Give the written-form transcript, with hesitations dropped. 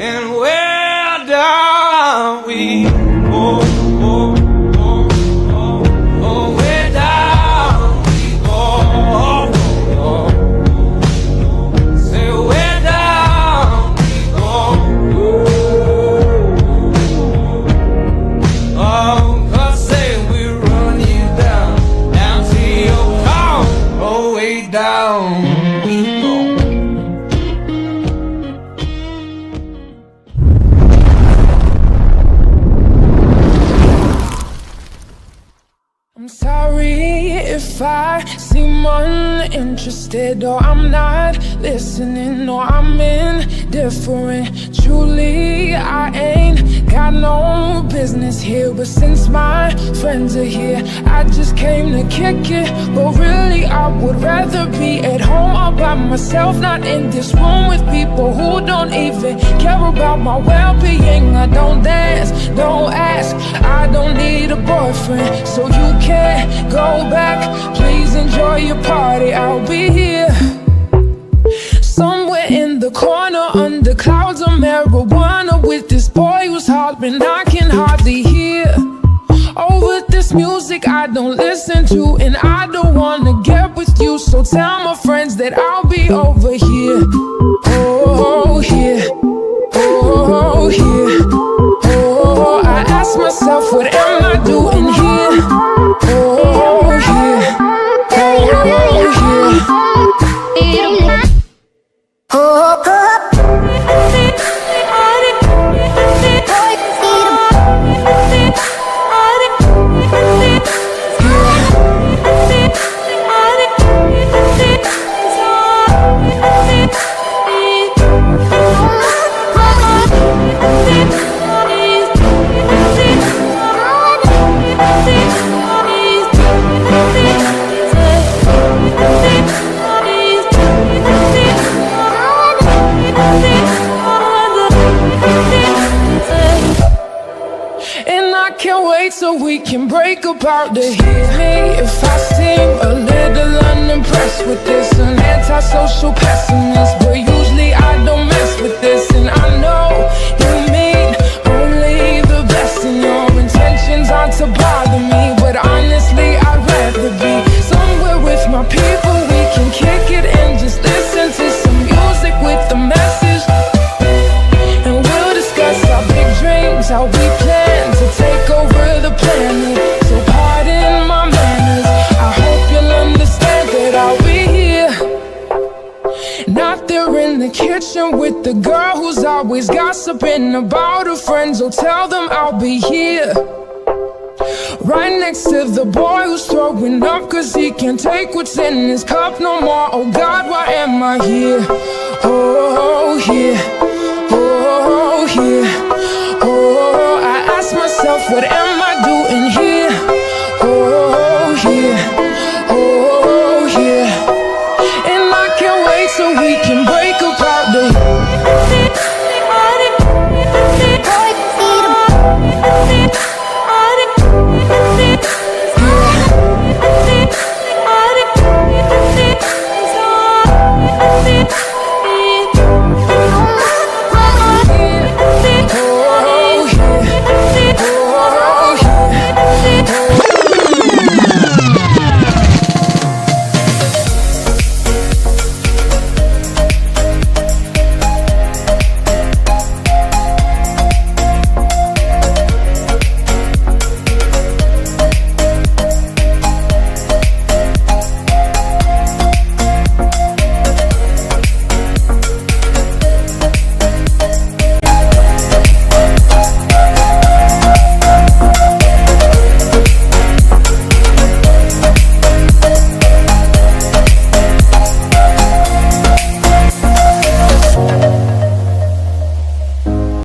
and where down we go. Way down we go. Say where down we go. Oh, 'cause say we run you down to your car. Oh, way down we go. I'm sorry if I seem uninterested, or I'm not listening, or I'm indifferent. Truly, I ain't got no business here, but since my friends are here, I just came to kick it. But really, I would rather be at home all by myself, not in this room with people who don't even care about my well-being. I don't dance, don't ask, I don't need a boyfriend, so you can't go back. Please enjoy your party, I'll be here somewhere in the corner under clouds of marijuana with this boy who's hollering I can hardly hear. Over this music I don't listen to, and I don't wanna get with you, so tell my friends that I'll be over here. Oh, here. Oh, here. Oh, I ask myself, what am I doing here? Oh, here. Oh, here. Can't wait so we can break apart to hear me if I seem a little unimpressed with this. An antisocial pessimist, but usually I don't mess with this. And I know you mean only the best, and your intentions aren't to bother me, but honestly I'd rather be somewhere with my people. We can kick it and just listen to some music with a message, and we'll discuss our big dreams, how we plan to take over the planet. So pardon my manners, I hope you'll understand that I'll be here, not there in the kitchen with the girl who's always gossiping about her friends. Oh, tell them I'll be here, right next to the boy who's throwing up 'cause he can't take what's in his cup no more. Oh God, why am I here? Oh, here.